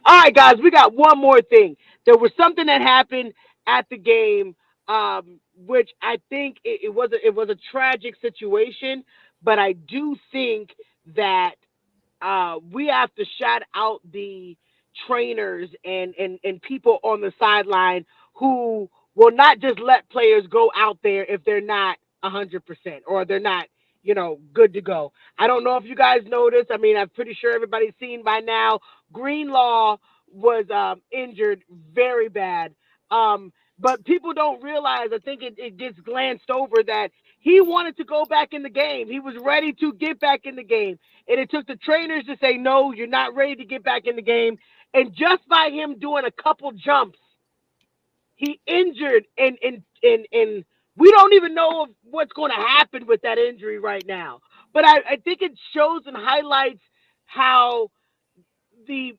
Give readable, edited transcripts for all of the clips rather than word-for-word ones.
All right, guys, we got one more thing. There was something that happened at the game, which I think it was a tragic situation, but I do think that we have to shout out the trainers and people on the sideline who will not just let players go out there if they're not 100% or they're not, good to go. I don't know if you guys noticed. I mean, I'm pretty sure everybody's seen by now. Greenlaw was injured very bad. But people don't realize, I think it gets glanced over that he wanted to go back in the game. He was ready to get back in the game. And it took the trainers to say, no, you're not ready to get back in the game. And just by him doing a couple jumps, he injured and we don't even know what's going to happen with that injury right now. But I think it shows and highlights how the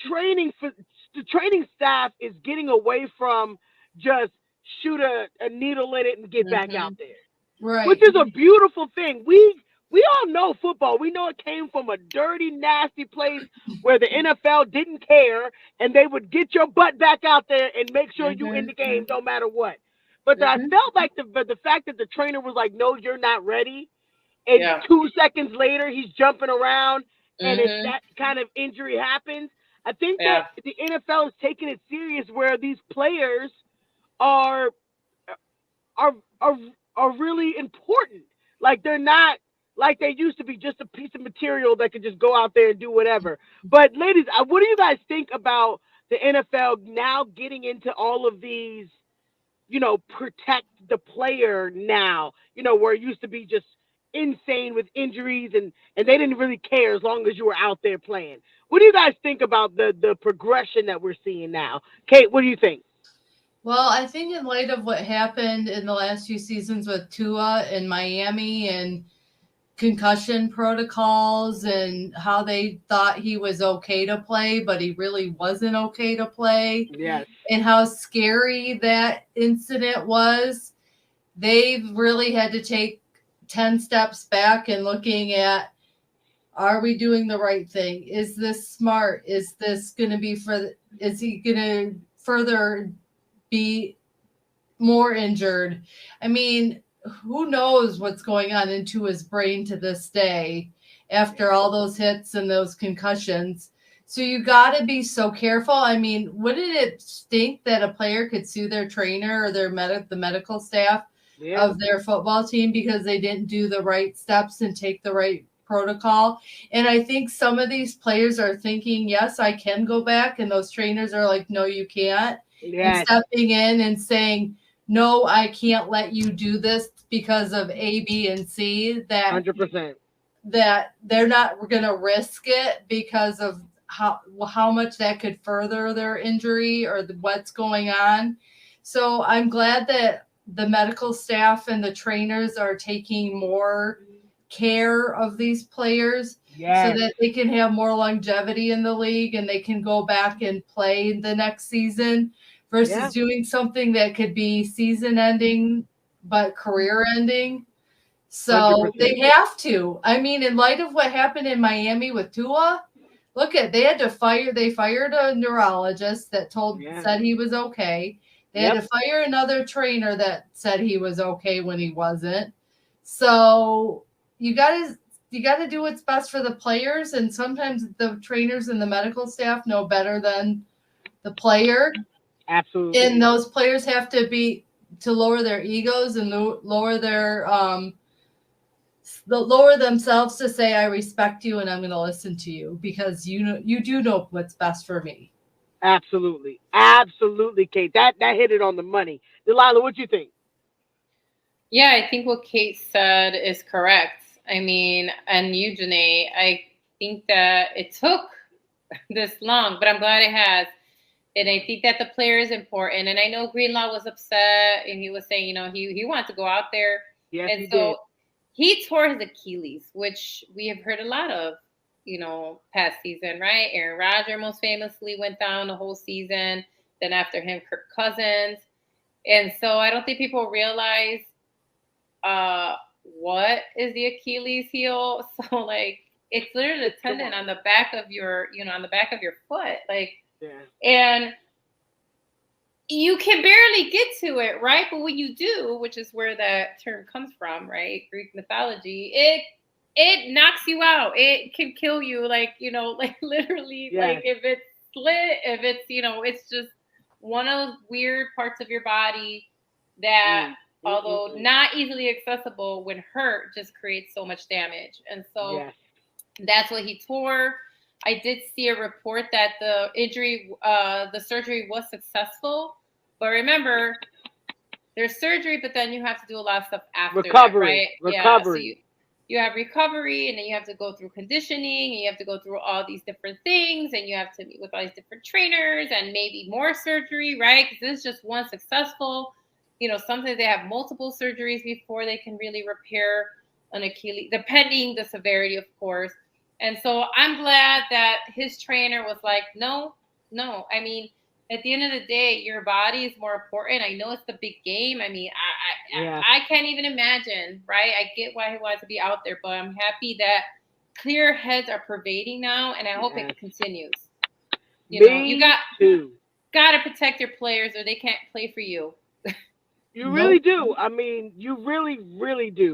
training for the training staff is getting away from just shoot a needle in it and get back out Hmm. there, which Right. is a beautiful thing. We all know football. We know it came from a dirty, nasty place where the NFL didn't care and they would get your butt back out there and make sure you in Hmm. the game no matter what. But I Hmm. felt like the fact that the trainer was like, "No, you're not ready," and Yeah. 2 seconds later he's jumping around and Hmm. that kind of injury happens. I think that Yeah. the NFL is taking it serious where these players are are are are really important. Like they're not like they used to be just a piece of material that could just go out there and do whatever. But ladies, what do you guys think about the NFL now getting into all of these, protect the player now, where it used to be just insane with injuries and they didn't really care as long as you were out there playing. What do you guys think about the progression that we're seeing now? Kate, what do you think? Well, I think in light of what happened in the last few seasons with Tua in Miami and concussion protocols and how they thought he was okay to play, but he really wasn't okay to play, Yes. and how scary that incident was, they've really had to take 10 steps back and looking at, are we doing the right thing? Is this smart? Is this going to be for, is he going to further be more injured? I mean, who knows what's going on into his brain to this day after all those hits and those concussions. So you got to be so careful. I mean, wouldn't it stink that a player could sue their trainer or the medical staff Yeah. of their football team because they didn't do the right steps and take the right protocol? And I think some of these players are thinking, yes, I can go back, and those trainers are like, no, you can't, and Yes. stepping in and saying, no, I can't let you do this because of A, B, and C, that 100%. they're not going to risk it because of how much that could further their injury or what's going on. So I'm glad that the medical staff and the trainers are taking more care of these players so Yes. that they can have more longevity in the league and they can go back and play the next season Yeah. versus doing something that could be season ending but career ending. So 100%. they have to. I mean, in light of what happened in Miami with Tua, look at, they fired a neurologist that Yeah. said he was okay. They had Yep. to fire another trainer that said he was okay when he wasn't. So you gotta you gotta do what's best for the players, and sometimes the trainers and the medical staff know better than the player. And Absolutely. those players have to be to lower their egos and lower themselves to say, I respect you and I'm going to listen to you because you do know what's best for me. Absolutely. Absolutely, Kate. That hit it on the money. Delilah, what you think? Yeah, I think what Kate said is correct. I mean, and you, Janae, I think that it took this long, but I'm glad it has. And I think that the player is important. And I know Greenlaw was upset and he was saying, he wanted to go out there. Yes, And he did. so he tore his Achilles, which we have heard a lot of, past season, right? Aaron Rodgers most famously went down the whole season. Then after him, Kirk Cousins. And so I don't think people realize what is the Achilles heel. So like it's literally a Come tendon on. on the back of your, on the back of your foot. Like, Yeah. and you can barely get to it, right? But when you do, which is where that term comes from, right? Greek mythology, it knocks you out. It can kill you, like, like literally, like Yes. if it's slit, if it's, it's just one of those weird parts of your body that, Mm. although Mm-mm-mm. not easily accessible, when hurt, just creates so much damage. And so Yes. that's what he tore. I did see a report that the injury, the surgery was successful. But remember, there's surgery, but then you have to do a lot of stuff after that, Recovery. right? Yeah. So Recovery. you have recovery, and then you have to go through conditioning, and you have to go through all these different things, and you have to meet with all these different trainers, and maybe more surgery, right? Because this is just one successful. Sometimes they have multiple surgeries before they can really repair an Achilles, depending the severity, of course. And so I'm glad that his trainer was like, no, no. I mean, at the end of the day, your body is more important. I know it's the big game. I mean, Yeah. I can't even imagine, right? I get why he wants to be out there, but I'm happy that clear heads are pervading now, and I hope Yes. it continues. You Me too. got to protect your players, or they can't play for you. You really Nope. do. I mean, you really, really do.